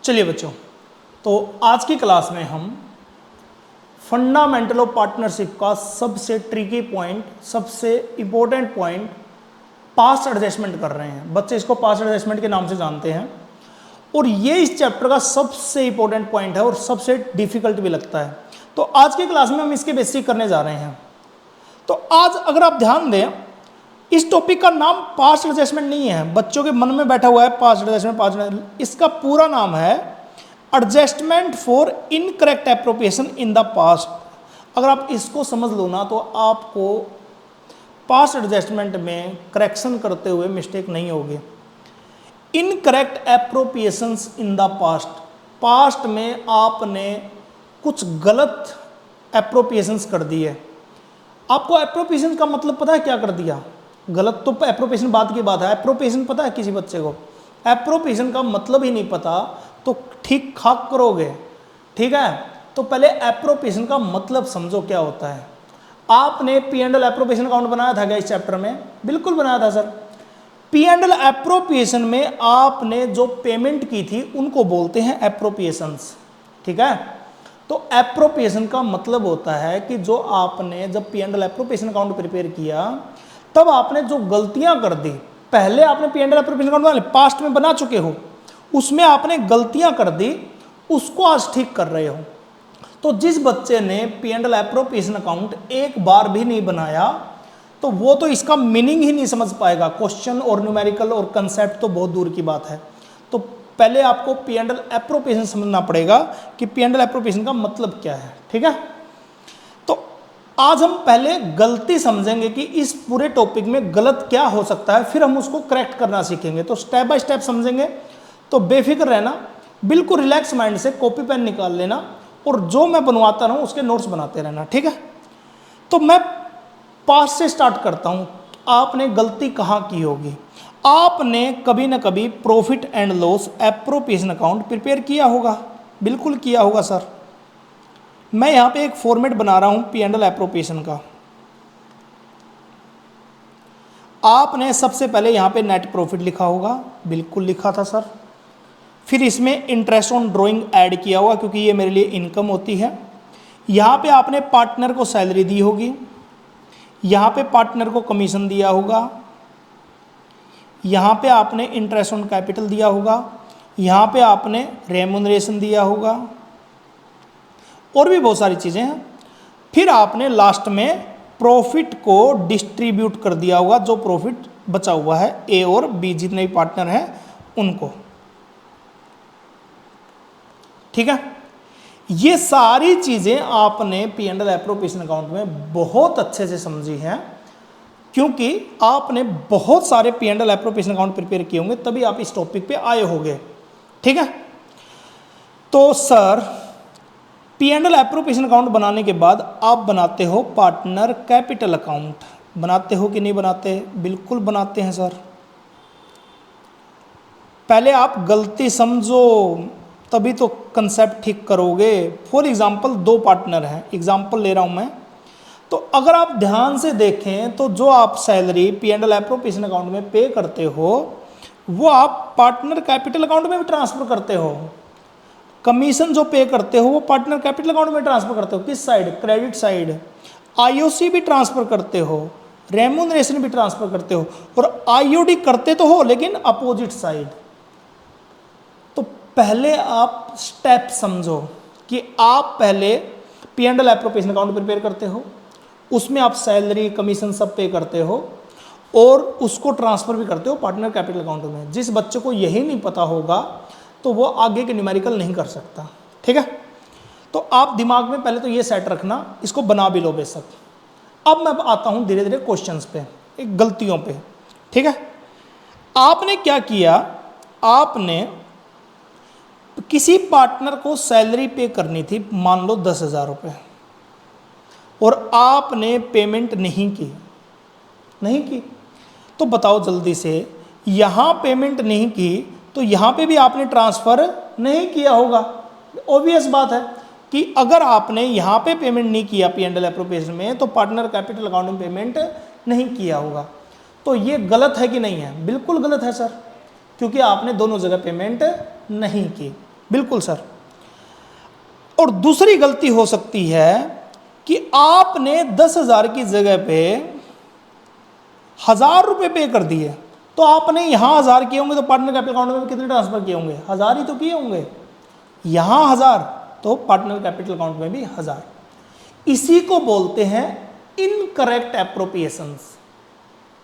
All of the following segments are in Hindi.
चलिए बच्चों, तो आज की क्लास में हम फंडामेंटल ऑफ पार्टनरशिप का सबसे ट्रिकी पॉइंट, सबसे इंपॉर्टेंट पॉइंट पास्ट एडजस्टमेंट कर रहे हैं। बच्चे इसको पास्ट एडजस्टमेंट के नाम से जानते हैं और ये इस चैप्टर का सबसे इंपॉर्टेंट पॉइंट है और सबसे डिफिकल्ट भी लगता है। तो आज की क्लास में हम इसके बेसिक करने जा रहे हैं। तो आज अगर आप ध्यान दें, इस टॉपिक का नाम पास्ट एडजस्टमेंट नहीं है, बच्चों के मन में बैठा हुआ है पास्ट एडजस्टमेंट। इसका पूरा नाम है adjustment for incorrect appropriation in the past. अगर आप इसको समझ लो ना तो आपको पास्ट एडजस्टमेंट में करेक्शन करते हुए मिस्टेक नहीं होगी। Incorrect appropriations in the past, past में आपने कुछ गलत एप्रोप्रिएशंस कर दी है। आपको एप्रोप्रिएशन का मतलब पता है क्या कर दिया? गलत तो एप्रोप्रिएशन बाद की बात है। एप्रोप्रिएशन पता है किसी बच्चे को? एप्रोप्रिएशन का मतलब ही नहीं पता तो ठीक खाक करोगे, ठीक है? तो पहले एप्रोप्रिएशन का मतलब समझो क्या होता है। आपने P and L appropriation account बनाया था क्या इस चैप्टर में? बिल्कुल बनाया था sir. P and L appropriation में आपने जो पेमेंट की थी उनको बोलते हैं एप्रोप्रिएशंस, ठीक है? तो एप्रोप्रिएशन का मतलब होता है कि जो आपने जब P and L appropriation account prepare किया तब आपने जो गलतियां कर दी, पहले आपने P and L appropriation account बना, पास्ट में बना चुके हो, उसमें आपने गलतियां कर दी, उसको आज ठीक कर रहे हो। तो जिस बच्चे ने P and L appropriation account एक बार भी नहीं बनाया तो वो तो इसका मीनिंग ही नहीं समझ पाएगा। क्वेश्चन और न्यूमेरिकल और कंसेप्ट तो बहुत दूर की बात है। तो पहले आपको पी एंड एल एप्रोप्रिएशन समझना पड़ेगा कि पी एंड एल एप्रोप्रिएशन का मतलब क्या है, ठीक है? तो आज हम पहले गलती समझेंगे कि इस पूरे टॉपिक में गलत क्या हो सकता है, फिर हम उसको करेक्ट करना सीखेंगे। तो स्टेप बाय स्टेप समझेंगे। तो बेफिक्र रहना, बिल्कुल रिलैक्स माइंड से कॉपी पेन निकाल लेना और जो मैं बनवाता रहूं उसके नोट्स बनाते रहना, ठीक है? तो मैं पास्ट से स्टार्ट करता हूं। आपने गलती कहां की होगी? आपने कभी ना कभी profit and loss appropriation account prepare किया होगा, बिल्कुल किया होगा सर। मैं यहां पे एक फॉर्मेट बना रहा हूं पी एंड एल एप्रोप्रिएशन का। आपने सबसे पहले यहां पे नेट प्रॉफिट लिखा होगा, बिल्कुल लिखा था सर। फिर इसमें इंटरेस्ट ऑन ड्रॉइंग ऐड किया होगा क्योंकि ये मेरे लिए इनकम होती है। यहाँ पे आपने पार्टनर को सैलरी दी होगी, यहाँ पे पार्टनर को कमीशन दिया होगा, यहाँ पे आपने इंटरेस्ट ऑन कैपिटल दिया होगा, यहाँ पे आपने रेम्यूनरेशन दिया होगा और भी बहुत सारी चीज़ें हैं। फिर आपने लास्ट में प्रॉफिट को डिस्ट्रीब्यूट कर दिया होगा, जो प्रॉफिट बचा हुआ है ए और बी जितने भी पार्टनर हैं उनको, ठीक है? ये सारी चीजें आपने P and L appropriation account में बहुत अच्छे से समझी हैं क्योंकि आपने बहुत सारे P and L appropriation account prepare किए होंगे, तभी आप इस टॉपिक पे आए होंगे, ठीक है? तो sir P and L appropriation account बनाने के बाद आप बनाते हो पार्टनर कैपिटल अकाउंट। बनाते हो कि नहीं बनाते? बिल्कुल बनाते हैं सर। पहले आप गलती समझो तभी तो कंसेप्ट ठीक करोगे। फॉर एग्जाम्पल दो पार्टनर हैं, एग्जाम्पल ले रहा हूं मैं। तो अगर आप ध्यान से देखें तो जो आप salary P and L appropriation account में पे करते हो वो आप पार्टनर कैपिटल अकाउंट में भी ट्रांसफर करते हो। कमीशन जो पे करते हो वो पार्टनर कैपिटल अकाउंट में ट्रांसफर करते हो। किस साइड? Credit side. आईओसी भी ट्रांसफर करते हो, रेम्यूनरेशन भी ट्रांसफर करते हो और आईओडी करते तो हो लेकिन अपोजिट साइड। पहले आप स्टेप समझो कि आप पहले P and L appropriation account prepare करते हो, उसमें आप सैलरी कमीशन सब पे करते हो और उसको ट्रांसफर भी करते हो पार्टनर कैपिटल अकाउंट में। जिस बच्चे को यही नहीं पता होगा तो वो आगे के न्यूमेरिकल नहीं कर सकता, ठीक है? तो आप दिमाग में पहले तो ये सेट रखना, इसको बना भी लो बेशक। अब मैं आता हूं धीरे धीरे क्वेश्चंस पे, एक गलतियों पे, ठीक है? आपने क्या किया? आपने किसी पार्टनर को सैलरी पे करनी थी, मान लो 10,000 रुपये, और आपने पेमेंट नहीं की। तो बताओ जल्दी से, यहाँ पेमेंट नहीं की तो यहाँ पे भी आपने ट्रांसफर नहीं किया होगा। ऑब्वियस बात है कि अगर आपने यहाँ पे पेमेंट नहीं किया पी एंड एल एप्रोप्रिएशन में तो पार्टनर कैपिटल अकाउंट में पेमेंट नहीं किया होगा। तो ये गलत है कि नहीं है? बिल्कुल गलत है सर, क्योंकि आपने दोनों जगह पेमेंट नहीं की। बिल्कुल सर। और दूसरी गलती हो सकती है कि आपने 10,000 की जगह पे 1,000 रुपये पे कर दिए, तो आपने यहाँ 1,000 किए होंगे तो पार्टनर कैपिटल अकाउंट में कितने ट्रांसफर किए होंगे? 1,000 ही तो किए होंगे। यहाँ 1,000 तो पार्टनर कैपिटल अकाउंट में भी 1,000। इसी को बोलते हैं इनकरेक्ट एप्रोप्रिएशंस।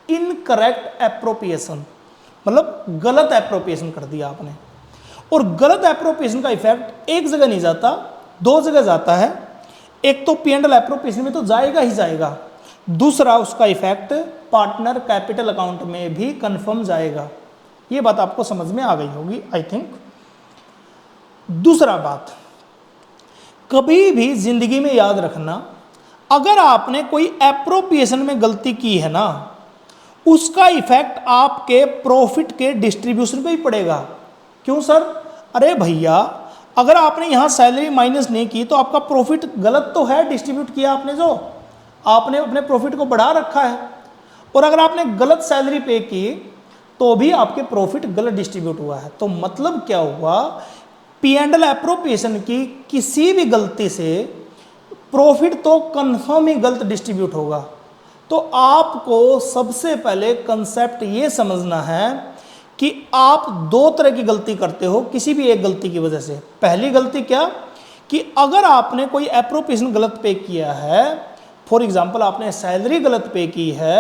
इनकरेक्ट एप्रोप्रिएशन मतलब गलत एप्रोप्रिएशन कर दिया आपने। और गलत एप्रोप्रिएशन का इफेक्ट एक जगह नहीं जाता, दो जगह जाता है। एक तो P&L एप्रोप्रिएशन में तो जाएगा ही जाएगा, दूसरा उसका इफेक्ट पार्टनर कैपिटल अकाउंट में भी कंफर्म जाएगा। ये बात आपको समझ में आ गई होगी आई थिंक। दूसरा बात, कभी भी जिंदगी में याद रखना, अगर आपने कोई एप्रोप्रिएशन में गलती की है ना, उसका इफेक्ट आपके प्रॉफिट के डिस्ट्रीब्यूशन पे ही पड़ेगा। क्यों सर? अरे भैया, अगर आपने यहां सैलरी माइनस नहीं की तो आपका प्रॉफिट गलत तो है, डिस्ट्रीब्यूट किया आपने, जो आपने अपने प्रॉफिट को बढ़ा रखा है। और अगर आपने गलत सैलरी पे की तो भी आपके प्रॉफिट गलत डिस्ट्रीब्यूट हुआ है। तो मतलब क्या हुआ? P&L एप्रोप्रिएशन की किसी भी गलती से प्रॉफिट तो कंफर्म ही गलत डिस्ट्रीब्यूट होगा। तो आपको सबसे पहले कंसेप्ट ये समझना है कि आप दो तरह की गलती करते हो किसी भी एक गलती की वजह से। पहली गलती क्या कि अगर आपने कोई एप्रोप्रिएशन गलत पे किया है, फॉर एग्जांपल आपने सैलरी गलत पे की है,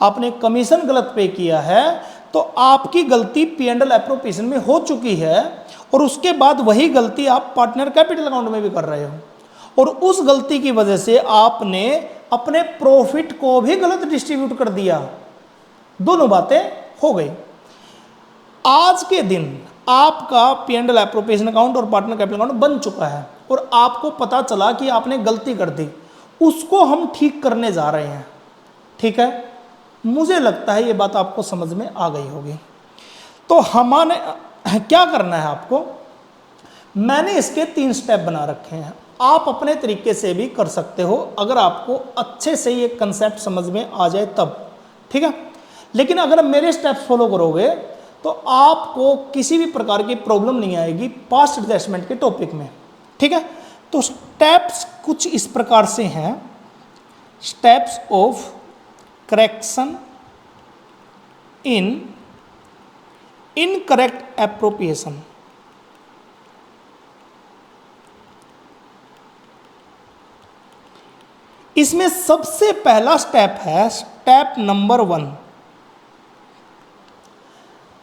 आपने कमीशन गलत पे किया है, तो आपकी गलती P&L एप्रोप्रिएशन में हो चुकी है और उसके बाद वही गलती आप पार्टनर कैपिटल अकाउंट में भी कर रहे हो, और उस गलती की वजह से आपने अपने प्रॉफिट को भी गलत डिस्ट्रीब्यूट कर दिया। दोनों बातें हो गई। आज के दिन आपका P&L एप्रोप्रिएशन अकाउंट और पार्टनर कैपिटल अकाउंट बन चुका है और आपको पता चला कि आपने गलती कर दी, उसको हम ठीक करने जा रहे हैं। ठीक है, मुझे लगता है ये बात आपको समझ में आ गई होगी। तो हमारे क्या करना है आपको, मैंने इसके 3 स्टेप बना रखे हैं, आप अपने तरीके से भी कर सकते हो अगर आपको अच्छे से ये कंसेप्ट समझ में आ जाए तब। ठीक है, लेकिन अगर मेरे स्टेप्स फॉलो करोगे तो आपको किसी भी प्रकार की प्रॉब्लम नहीं आएगी पास्ट एडजस्टमेंट के टॉपिक में। ठीक है, तो स्टेप्स कुछ इस प्रकार से हैं। Steps of correction in incorrect appropriation. इसमें सबसे पहला स्टेप है स्टेप नंबर 1।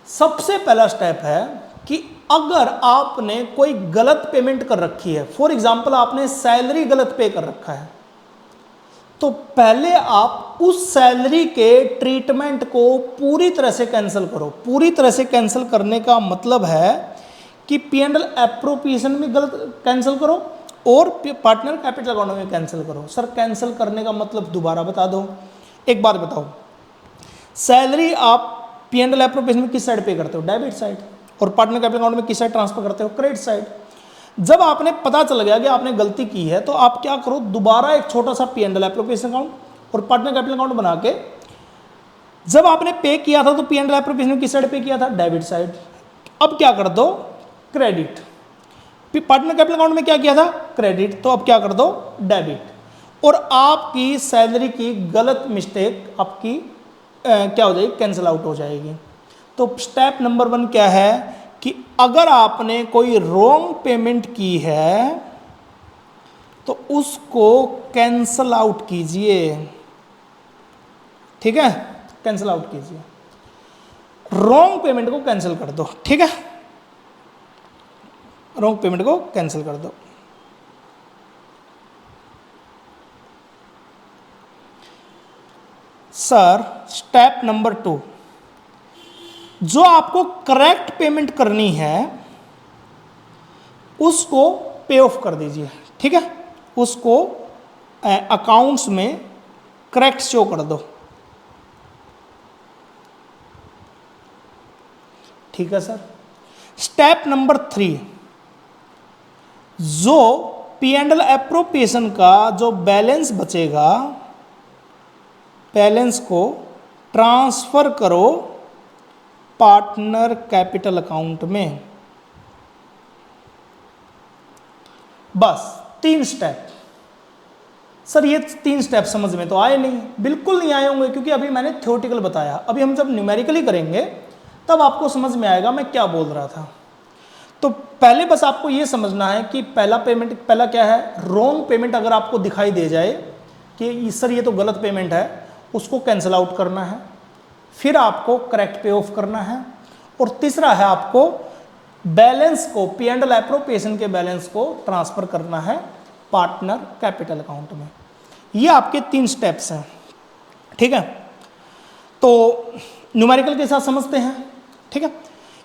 सबसे पहला स्टेप है कि अगर आपने कोई गलत पेमेंट कर रखी है, फॉर एग्जांपल आपने सैलरी गलत पे कर रखा है, तो पहले आप उस सैलरी के ट्रीटमेंट को पूरी तरह से कैंसिल करो। पूरी तरह से कैंसिल करने का मतलब है कि P&L एप्रोप्रिएशन में गलत कैंसिल करो और पार्टनर कैपिटल अकाउंट में कैंसिल करो। सर कैंसिल करने का मतलब दोबारा बता दो। एक बात बताओ, सैलरी आप P&L एप्रोप्रिएशन में किस साइड पे करते हो? Debit side. और पार्टनर कैपिटल अकाउंट में किस साइड ट्रांसफर करते हो? Credit side. जब आपने पता चल गया कि आपने गलती की है तो आप क्या करो, दोबारा एक छोटा सा P&L एप्रोप्रिएशन अकाउंट और पार्टनर कैपिटल अकाउंट बना के, जब आपने पे किया था तो P&L एप्रोप्रिएशन में किस साइड पे किया था? Debit side. अब क्या कर दो? क्रेडिट। पार्टनर कैपिटल अकाउंट में क्या किया था? क्रेडिट। तो अब क्या कर दो? डेबिट। और आपकी सैलरी की गलत मिस्टेक आपकी क्या हो जाएगी? कैंसिल आउट हो जाएगी। तो स्टेप नंबर 1 क्या है कि अगर आपने कोई रॉन्ग पेमेंट की है तो उसको कैंसिल आउट कीजिए। ठीक है, कैंसिल आउट कीजिए, रॉन्ग पेमेंट को कैंसिल कर दो। ठीक है, रॉन्ग पेमेंट को कैंसिल कर दो। सर स्टेप नंबर 2, जो आपको करेक्ट पेमेंट करनी है उसको पे ऑफ कर दीजिए। ठीक है, उसको अकाउंट्स में करेक्ट शो कर दो। ठीक है सर। स्टेप नंबर 3, जो P&L एप्रोप्रिएशन का जो बैलेंस बचेगा, बैलेंस को ट्रांसफर करो पार्टनर कैपिटल अकाउंट में। बस 3 स्टेप। सर ये 3 स्टेप समझ में तो आए नहीं, बिल्कुल नहीं आए होंगे क्योंकि अभी मैंने थ्योरेटिकल बताया। अभी हम जब न्यूमेरिकली करेंगे तब आपको समझ में आएगा मैं क्या बोल रहा था। तो पहले बस आपको ये समझना है कि पहला क्या है, रॉन्ग पेमेंट अगर आपको दिखाई दे जाए कि सर ये तो गलत पेमेंट है, उसको कैंसिल आउट करना है। फिर आपको करेक्ट पे ऑफ करना है। और तीसरा है आपको बैलेंस को, पी एंड एल एप्रोप्रिएशन के बैलेंस को ट्रांसफर करना है पार्टनर कैपिटल अकाउंट में। ये आपके 3 स्टेप्स हैं, ठीक है। तो न्यूमेरिकल के साथ समझते हैं, ठीक है।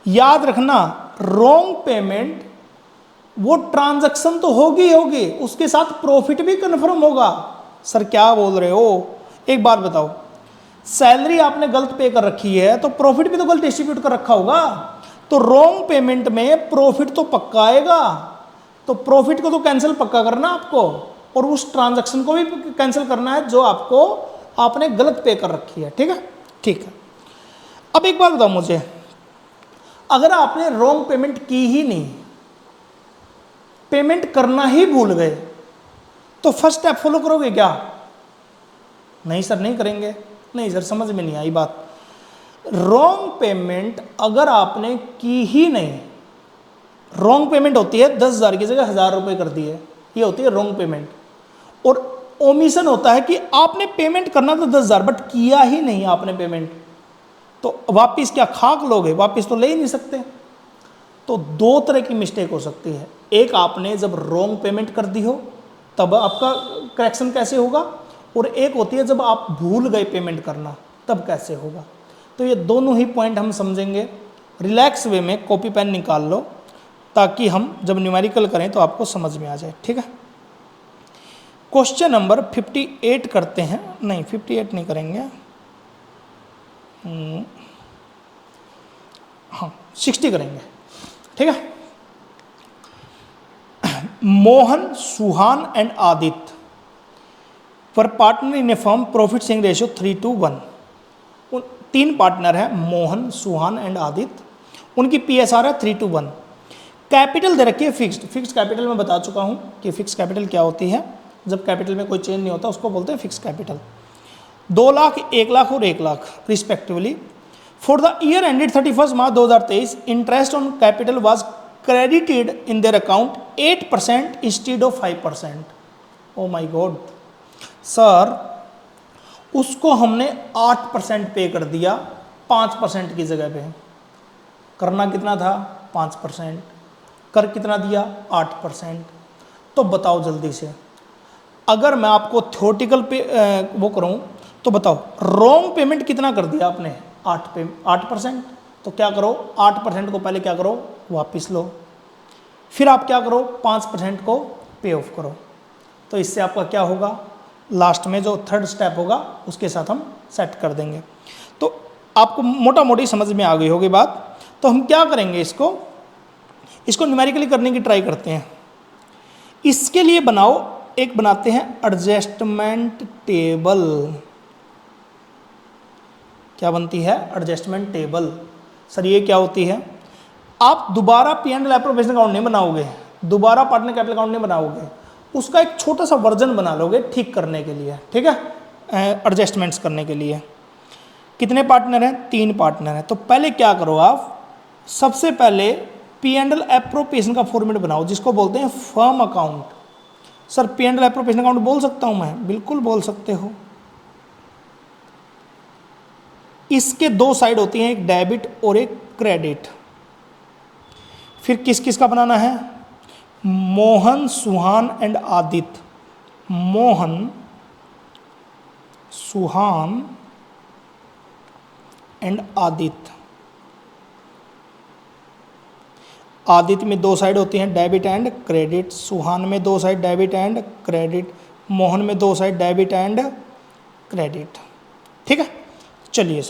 याद रखना रॉन्ग पेमेंट वो ट्रांजैक्शन तो होगी होगी, उसके साथ प्रॉफिट भी कन्फर्म होगा। सर क्या बोल रहे हो, एक बात बताओ, सैलरी आपने गलत पे कर रखी है तो प्रॉफिट भी तो गलत डिस्ट्रीब्यूट कर रखा होगा। तो रॉन्ग पेमेंट में प्रॉफिट तो पक्का आएगा, तो प्रॉफिट को तो कैंसिल पक्का करना आपको, और उस ट्रांजैक्शन को भी कैंसिल करना है जो आपको आपने गलत पे कर रखी है, ठीक है। ठीक है, अब एक बात बताओ मुझे, अगर आपने रॉन्ग पेमेंट की ही नहीं, पेमेंट करना ही भूल गए, तो फर्स्ट स्टेप फॉलो करोगे क्या? नहीं सर नहीं करेंगे। नहीं सर समझ में नहीं आई बात। रॉन्ग पेमेंट अगर आपने की ही नहीं, रॉन्ग पेमेंट होती है 10,000 की जगह 1,000 रुपये कर दिए, ये होती है रॉन्ग पेमेंट। और ओमिशन होता है कि आपने पेमेंट करना तो 10,000 बट किया ही नहीं आपने पेमेंट, तो वापिस क्या खाक लोगे, वापिस तो ले ही नहीं सकते। तो 2 तरह की मिस्टेक हो सकती है, एक आपने जब रॉन्ग पेमेंट कर दी हो तब आपका करेक्शन कैसे होगा, और एक होती है जब आप भूल गए पेमेंट करना तब कैसे होगा। तो ये दोनों ही पॉइंट हम समझेंगे। रिलैक्स वे में कॉपी पेन निकाल लो ताकि हम जब न्यूमेरिकल करें तो आपको समझ में आ जाए, ठीक है। क्वेश्चन नंबर 58 करते हैं, नहीं 58 नहीं करेंगे, हाँ 60 करेंगे, ठीक है। मोहन, सुहान एंड आदित्य पर partner in A firm, profit sharing ratio 3:1। 3 partner है, मोहन, सुहान एंड आदित्य, उनकी PSR है 3:1। कैपिटल दे रखी है फिक्स्ड कैपिटल में बता चुका हूं कि फिक्स कैपिटल क्या होती है। जब कैपिटल में कोई चेंज नहीं होता उसको बोलते हैं फिक्स कैपिटल। 2 लाख, 1 लाख और 1 lakh respectively. For the year ended 31 March 2023, interest on capital was credited in their account 8% instead of 5%। Oh my God sir, उसको हमने 8% पे कर दिया 5% की जगह पे। करना कितना था? 5%। कर कितना दिया? 8%। तो बताओ जल्दी से, अगर मैं आपको थ्योरेटिकल पे वो करूं तो बताओ रॉन्ग पेमेंट कितना कर दिया आपने? 8%। तो क्या करो, 8% को पहले क्या करो, वापिस लो, फिर आप क्या करो, 5% को पे ऑफ करो। तो इससे आपका क्या होगा, लास्ट में जो 3rd स्टेप होगा उसके साथ हम सेट कर देंगे। तो आपको मोटा मोटी समझ में आ गई होगी बात। तो हम क्या करेंगे, इसको न्यूमेरिकली करने की ट्राई करते हैं। इसके लिए एक बनाते हैं एडजस्टमेंट टेबल। क्या बनती है? Adjustment table. सर ये क्या होती है? आप दोबारा P and L appropriation account नहीं बनाओगे, दोबारा पार्टनर कैपिटल अकाउंट नहीं बनाओगे, उसका एक छोटा सा वर्जन बना लोगे ठीक करने के लिए, ठीक है, एडजस्टमेंट्स करने के लिए। कितने पार्टनर हैं? 3 पार्टनर हैं। तो पहले क्या करो आप, सबसे पहले पी एंड एल एप्रोप्रिएशन का फॉर्मेट बनाओ जिसको बोलते हैं firm account. Sir P and L appropriation account बोल सकता हूं मैं? बिल्कुल बोल सकते हो। इसके 2 साइड होती हैं, एक डेबिट और एक क्रेडिट। फिर किस किस का बनाना है? मोहन, सुहान एंड आदित्य। मोहन, सुहान एंड आदित्य। आदित्य में 2 साइड होती हैं, डेबिट एंड क्रेडिट। सुहान में 2 side, debit and credit. Mohan में 2 साइड, डेबिट एंड क्रेडिट, ठीक है। चलिए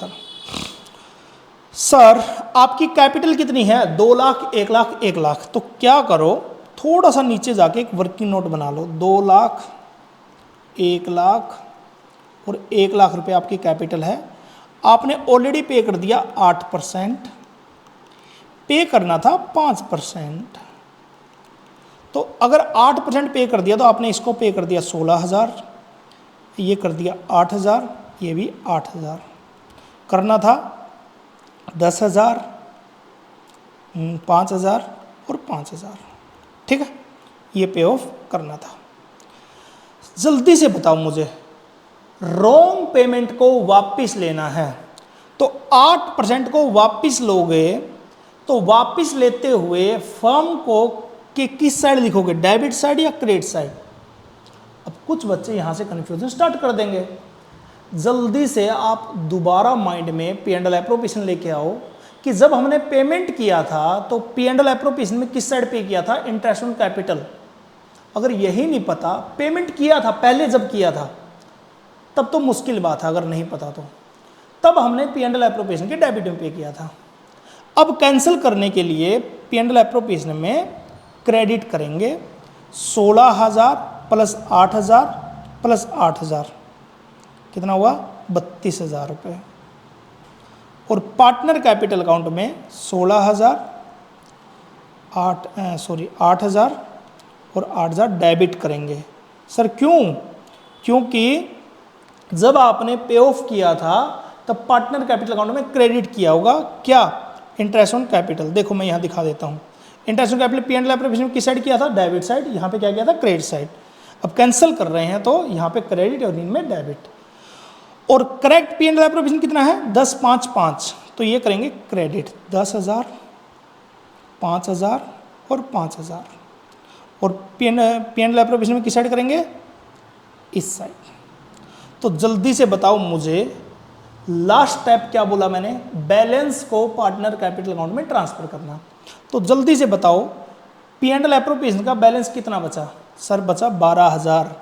सर आपकी कैपिटल कितनी है? 2 लाख, 1 लाख, 1 लाख। तो क्या करो, थोड़ा सा नीचे जाके एक वर्किंग नोट बना लो। 2 लाख, 1 लाख और 1 लाख रुपए आपकी कैपिटल है। आपने ऑलरेडी पे कर दिया 8%, पे करना था 5%। तो अगर 8% पे कर दिया तो आपने इसको पे कर दिया 16,000, ये कर दिया 8,000, ये भी 8,000, करना था 10,000, 5,000 और 5,000, ठीक है, ये पे ऑफ करना था। जल्दी से बताओ मुझे, रॉन्ग पेमेंट को वापस लेना है तो 8% को वापस लोगे तो वापस लेते हुए फर्म को कि किस साइड लिखोगे, डेबिट साइड या क्रेडिट साइड? अब कुछ बच्चे यहां से कंफ्यूजन स्टार्ट कर देंगे। जल्दी से आप दोबारा माइंड में पी एंड एल एप्रोप्रिएशन लेके आओ कि जब हमने पेमेंट किया था तो पी एंड एल एप्रोप्रिएशन में किस साइड पे किया था, इंटरेस्ट ऑन कैपिटल। अगर यही नहीं पता, पेमेंट किया था पहले जब किया था तब तो मुश्किल बात है, अगर नहीं पता तो तब हमने पी एंड एल एप्रोप्रिएशन के डेबिट में पे किया था। अब कैंसिल करने के लिए पी एंड एल एप्रोप्रिएशन में क्रेडिट करेंगे 16,000 प्लस 8,000 प्लस 8,000, कितना हुआ 32,000 रुपये। और पार्टनर कैपिटल अकाउंट में 8,000 और 8,000 डेबिट करेंगे। सर क्यों? क्योंकि जब आपने पे ऑफ किया था तब पार्टनर कैपिटल अकाउंट में क्रेडिट किया होगा क्या, इंटरेस्ट ऑन कैपिटल। देखो मैं यहाँ दिखा देता हूँ, interest on capital P and L appropriation में किस साइड किया था, डेबिट साइड, यहाँ पे क्या किया था, क्रेडिट साइड। अब कैंसिल कर रहे हैं तो यहाँ पे क्रेडिट और इनमें डेबिट। और correct P and L appropriation कितना है, 10, 5, 5, तो ये करेंगे क्रेडिट 10,000, 5,000 और 5,000। और पी एंड एल एप्रोप्रिएशन में किस साइड करेंगे, इस साइड। तो जल्दी से बताओ मुझे, लास्ट स्टेप क्या बोला मैंने, बैलेंस को पार्टनर कैपिटल अकाउंट में ट्रांसफर करना। तो जल्दी से बताओ पी एंड एल एप्रोप्रिएशन का बैलेंस कितना बचा? सर बचा 12,000।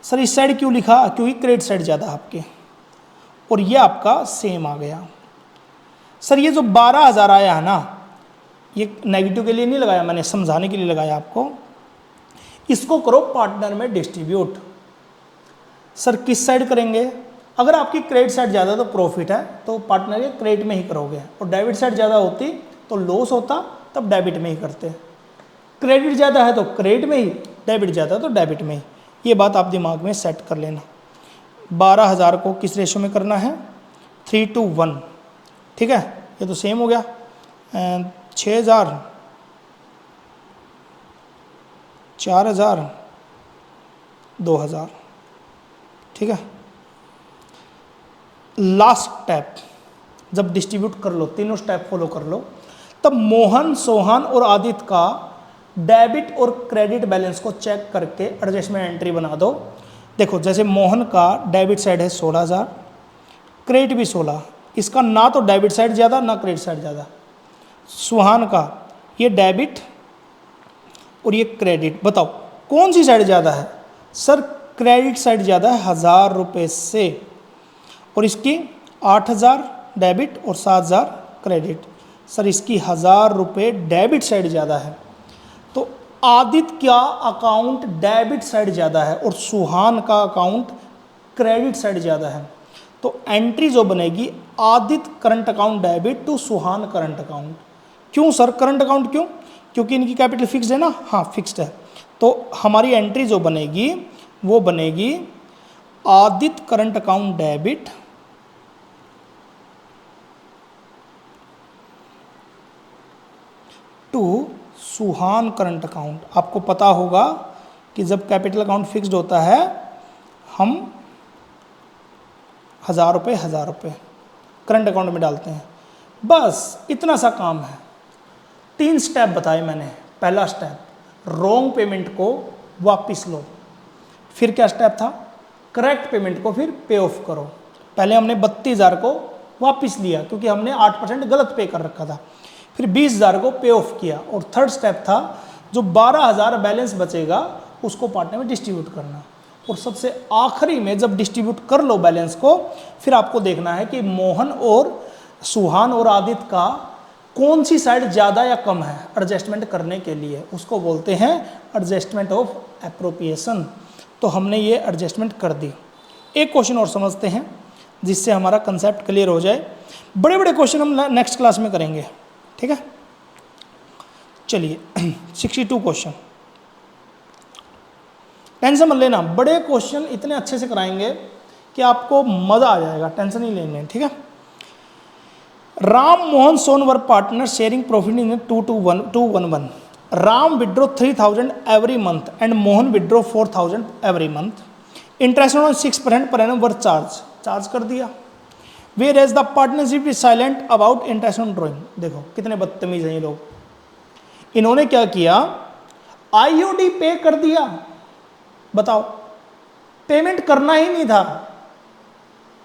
सर इस साइड क्यों लिखा, क्योंकि क्रेडिट साइड ज़्यादा आपके, और ये आपका सेम आ गया। सर ये जो 12,000 आया है ना, ये नेगेटिव के लिए नहीं लगाया मैंने, समझाने के लिए लगाया आपको। इसको करो पार्टनर में डिस्ट्रीब्यूट। सर किस साइड करेंगे? अगर आपकी क्रेडिट साइड ज़्यादा तो प्रॉफिट है तो पार्टनर के क्रेडिट में ही करोगे, और डेबिट साइड ज़्यादा होती तो लॉस होता, तब डेबिट में ही करते। क्रेडिट ज़्यादा है तो क्रेडिट में ही, डेबिट ज़्यादा है तो डेबिट में ही। ये बात आप दिमाग में सेट कर लेना। 12,000 को किस रेशो में करना है, 3:1, ठीक है, ये तो सेम हो गया। 6,000, 4,000, 2,000, ठीक है। लास्ट स्टेप, जब डिस्ट्रीब्यूट कर लो, तीनों स्टेप फॉलो कर लो, तब मोहन, सोहन और आदित्य का डेबिट और क्रेडिट बैलेंस को चेक करके एडजस्टमेंट एंट्री बना दो। देखो जैसे मोहन का डेबिट साइड है 16,000, क्रेडिट भी 16, इसका ना तो डेबिट साइड ज़्यादा ना क्रेडिट साइड ज़्यादा। सुहान का ये डेबिट और ये क्रेडिट, बताओ कौन सी साइड ज़्यादा है? सर क्रेडिट साइड ज़्यादा है 1,000 रुपये से, और इसकी 8,000 डेबिट और 7,000 क्रेडिट। सर इसकी 1,000 रुपये डेबिट साइड ज़्यादा है, तो आदित्य का अकाउंट डेबिट साइड ज़्यादा है और सुहान का अकाउंट क्रेडिट साइड ज़्यादा है। तो एंट्री जो बनेगी, Aditya current account debit to Suhan current account. क्यों सर करंट अकाउंट क्यों? क्योंकि इनकी कैपिटल फिक्स्ड है ना, हाँ फिक्स्ड है। तो हमारी एंट्री जो बनेगी वो बनेगी Aditya current account debit to Suhan current account. आपको पता होगा कि जब कैपिटल अकाउंट फिक्स्ड होता है हम 1,000 रुपये करंट अकाउंट में डालते हैं। बस इतना सा काम है। 3 स्टेप बताए मैंने। पहला स्टेप रॉन्ग पेमेंट को वापस लो, फिर क्या स्टेप था, करेक्ट पेमेंट को फिर पे ऑफ करो। पहले हमने 32,000 को वापस लिया क्योंकि हमने 8% गलत पे कर रखा था, फिर 20,000 को पे ऑफ किया, और थर्ड स्टेप था जो 12,000 बैलेंस बचेगा उसको पार्टनर में डिस्ट्रीब्यूट करना। और सबसे आखिरी में जब डिस्ट्रीब्यूट कर लो बैलेंस को, फिर आपको देखना है कि मोहन और सुहान और आदित्य का कौन सी साइड ज़्यादा या कम है एडजस्टमेंट करने के लिए, उसको बोलते हैं एडजस्टमेंट ऑफ एप्रोप्रिएशन। तो हमने ये एडजस्टमेंट कर दी। एक क्वेश्चन और समझते हैं जिससे हमारा कंसेप्ट क्लियर हो जाए। बड़े बड़े क्वेश्चन हम नेक्स्ट क्लास में करेंगे, ठीक है। चलिए 62 क्वेश्चन, टेंशन मत लेना, बड़े क्वेश्चन इतने अच्छे से कराएंगे कि आपको मजा आ जाएगा, टेंशन नहीं लेने, ठीक है। Ram Mohan son were partner sharing profit in 2-1-1। Ram withdraw 3000 every month and Mohan withdraw 4000 every month. Interest on 6% per annum were charge कर दिया। Whereas the partnership is silent about interest on drawing. देखो कितने बदतमीज हैं ये लोग, इन्होंने क्या किया, आईओडी पे कर दिया। बताओ, पेमेंट करना ही नहीं था।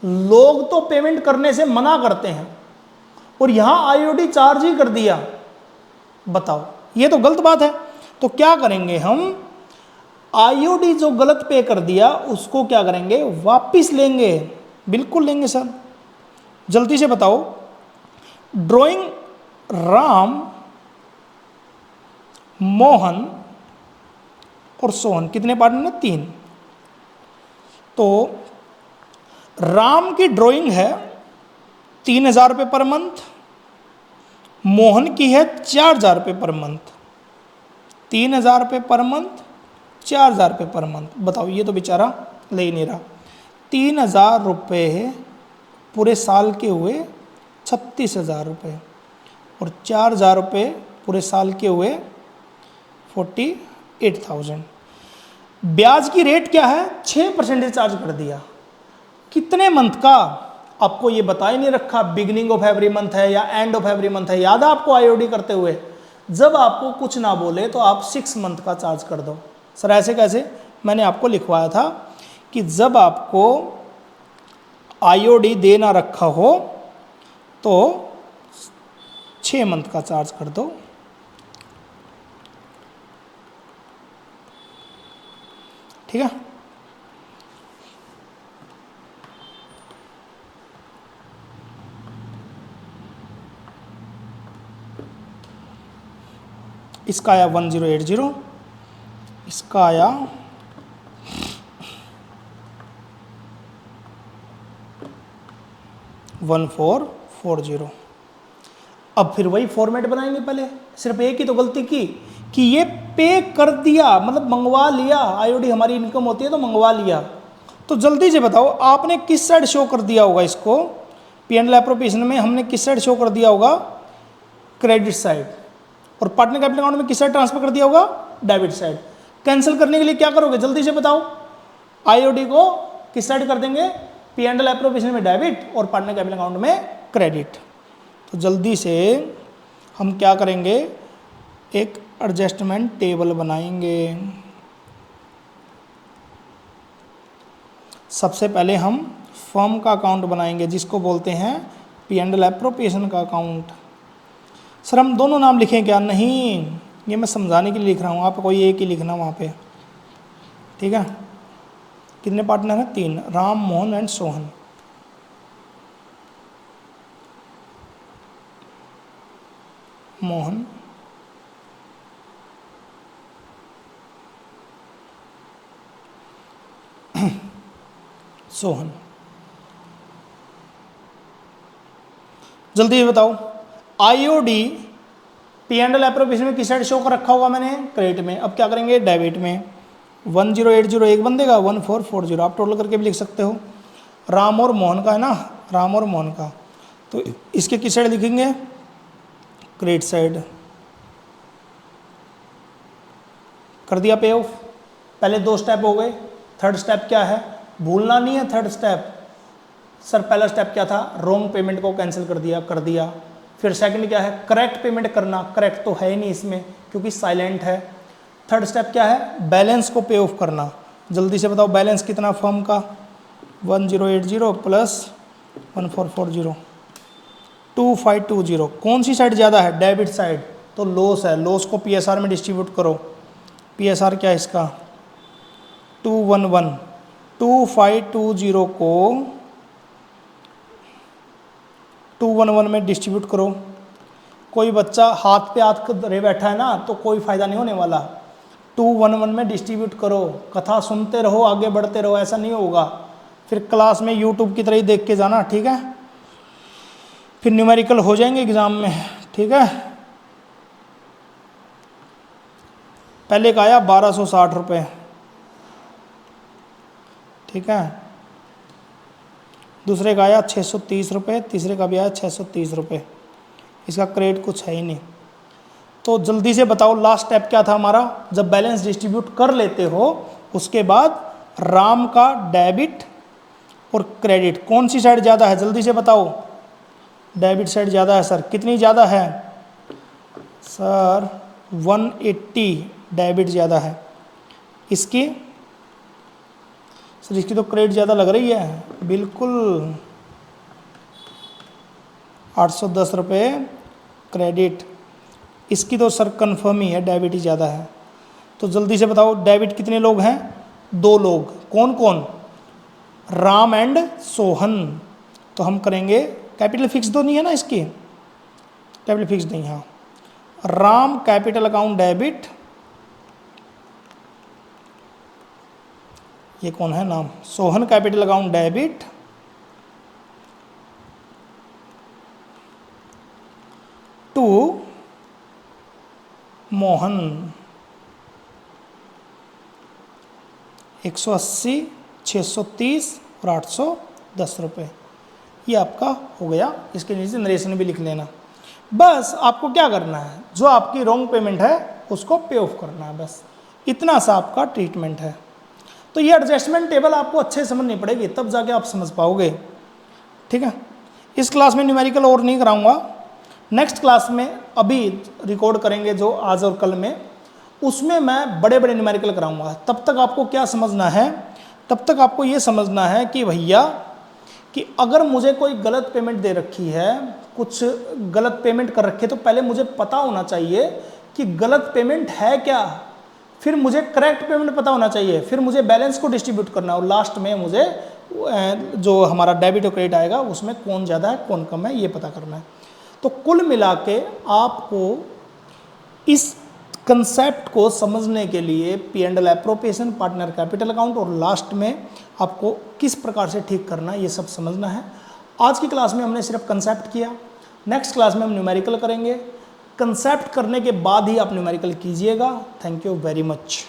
लोग तो पेमेंट करने से मना करते हैं और यहां आईओडी चार्ज ही कर दिया। बताओ, ये तो गलत बात है। तो क्या करेंगे हम, आईओडी जो गलत पे कर दिया उसको क्या करेंगे, वापिस लेंगे। बिल्कुल लेंगे सर, जल्दी से बताओ। ड्राइंग राम मोहन और सोहन, कितने पार्टनर हैं, 3। तो राम की ड्राइंग है 3000 रुपये पर मंथ, मोहन की है 4000 रुपये पर मंथ। 3000 रुपये पर मंथ, 4000 रुपये पर मंथ। बताओ, ये तो बेचारा ले ही नहीं रहा। 3000 रुपये पूरे साल के हुए 36,000 रुपये और 4000 रुपये पूरे साल के हुए 48,000। ब्याज की रेट क्या है, 6% चार्ज कर दिया। कितने मंथ का आपको ये बता ही नहीं रखा, बिगिनिंग ऑफ एवरी मंथ है या एंड ऑफ एवरी मंथ है। याद है आपको आईओडी करते हुए, जब आपको कुछ ना बोले तो आप 6 मंथ का चार्ज कर दो। सर ऐसे कैसे, मैंने आपको लिखवाया था कि जब आपको आईओडी दे ना रखा हो तो 6 मंथ का चार्ज कर दो। ठीक है, इसका आया 1080, इसका आया 1440। अब फिर वही फॉर्मेट बनाएंगे। पहले सिर्फ एक ही तो गलती की कि ये पे कर दिया, मतलब मंगवा लिया। आईओडी हमारी इनकम होती है तो मंगवा लिया। तो जल्दी से बताओ, आपने किस साइड शो कर दिया होगा इसको, पी एंड एल एप्रोप्रिएशन में हमने किस साइड शो कर दिया होगा, क्रेडिट साइड। और पार्टनर कैपिटल अकाउंट में किस साइड ट्रांसफर कर दिया होगा, डेबिट साइड। कैंसिल करने के लिए क्या करोगे, जल्दी से बताओ। आईओडी को किस साइड कर देंगे, पी एंड एल एप्रोप्रिएशन में डेबिट और पार्टनर कैपिटल अकाउंट में क्रेडिट। तो जल्दी से हम क्या करेंगे, एक एडजस्टमेंट टेबल बनाएंगे। सबसे पहले हम फर्म का अकाउंट बनाएंगे जिसको बोलते हैं पी एंड एल एप्रोप्रिएशन का अकाउंट। सर हम दोनों नाम लिखें क्या, नहीं, ये मैं समझाने के लिए लिख रहा हूँ, आप कोई एक ही लिखना वहाँ पे। ठीक है, कितने पार्टनर हैं, 3, राम मोहन एंड सोहन। मोहन सोहन। जल्दी बताओ, IOD P and L appropriation में किस साइड शो कर रखा होगा मैंने, क्रेडिट में। अब क्या करेंगे, डेबिट में। 1080 एक बंदेगा, 1440 आप टोटल करके भी लिख सकते हो। राम और मोहन का है ना, राम और मोहन का, तो इसके किस साइड लिखेंगे, क्रेडिट साइड। कर दिया पे ऑफ। पहले 2 स्टेप हो गए, थर्ड स्टेप क्या है, भूलना नहीं है थर्ड स्टेप। सर पहला स्टेप क्या था, रॉन्ग पेमेंट को कैंसिल कर दिया। फिर सेकंड क्या है, करेक्ट पेमेंट करना। करेक्ट तो है ही नहीं इसमें क्योंकि साइलेंट है। थर्ड स्टेप क्या है, बैलेंस को पे ऑफ करना। जल्दी से बताओ, बैलेंस कितना फर्म का, 1080 प्लस 1440, 2520। कौन सी साइड ज़्यादा है, डेबिट साइड, तो लॉस है। लॉस को पीएसआर में डिस्ट्रीब्यूट करो। पीएसआर क्या है इसका, 211। 2520 को 211 में डिस्ट्रीब्यूट करो। कोई बच्चा हाथ पे हाथ रह बैठा है ना तो कोई फ़ायदा नहीं होने वाला। 211 में डिस्ट्रीब्यूट करो, कथा सुनते रहो, आगे बढ़ते रहो, ऐसा नहीं होगा। फिर क्लास में यूट्यूब की तरह ही देख के जाना, ठीक है। फिर न्यूमेरिकल हो जाएंगे एग्ज़ाम में, ठीक है। पहले का आया 1260 रुपये, ठीक है, दूसरे का आया 630 रुपये, तीसरे का भी आया 630 रुपये। इसका क्रेडिट कुछ है ही नहीं। तो जल्दी से बताओ लास्ट स्टेप क्या था हमारा? जब बैलेंस डिस्ट्रीब्यूट कर लेते हो उसके बाद राम का डेबिट और क्रेडिट कौन सी साइड ज़्यादा है? जल्दी से बताओ। डेबिट साइड ज़्यादा है सर। कितनी ज़्यादा है सर? 180 डेबिट ज़्यादा है। इसकी सर इसकी तो क्रेडिट ज़्यादा लग रही है, बिल्कुल 810 रुपये क्रेडिट। इसकी तो सर कन्फर्म ही है, डेबिट ही ज़्यादा है। तो जल्दी से बताओ डेबिट कितने लोग हैं? 2 लोग। कौन कौन? राम एंड सोहन। तो हम करेंगे, कैपिटल फिक्स तो नहीं है ना इसकी? कैपिटल फिक्स नहीं, हाँ। राम कैपिटल अकाउंट डेबिट, ये कौन है नाम? Sohan capital account debit to Mohan 180, 630 और 810 रुपये। ये आपका हो गया। इसके नीचे नरेशन भी लिख लेना। बस आपको क्या करना है, जो आपकी रॉन्ग पेमेंट है उसको पे ऑफ करना है, बस इतना सा आपका ट्रीटमेंट है। तो ये एडजस्टमेंट टेबल आपको अच्छे से समझनी पड़ेगी, तब जाके आप समझ पाओगे, ठीक है। इस क्लास में न्यूमेरिकल और नहीं कराऊंगा। नेक्स्ट क्लास में अभी रिकॉर्ड करेंगे जो आज और कल में, उसमें मैं बड़े बड़े न्यूमेरिकल कराऊंगा। तब तक आपको क्या समझना है? तब तक आपको ये समझना है कि भैया कि अगर मुझे कोई गलत पेमेंट दे रखी है, कुछ गलत पेमेंट कर रखी है, तो पहले मुझे पता होना चाहिए कि गलत पेमेंट है क्या, फिर मुझे करेक्ट पेमेंट पता होना चाहिए, फिर मुझे बैलेंस को डिस्ट्रीब्यूट करना है और लास्ट में मुझे जो हमारा डेबिट और क्रेडिट आएगा उसमें कौन ज़्यादा है कौन कम है ये पता करना है। तो कुल मिला के आपको इस कंसेप्ट को समझने के लिए P&L appropriation, partner capital account और लास्ट में आपको किस प्रकार से ठीक करना है ये सब समझना है। आज की क्लास में हमने सिर्फ कंसेप्ट किया, नेक्स्ट क्लास में हम न्यूमेरिकल करेंगे। कंसेप्ट करने के बाद ही आप न्यूमेरिकल कीजिएगा। Thank you very much.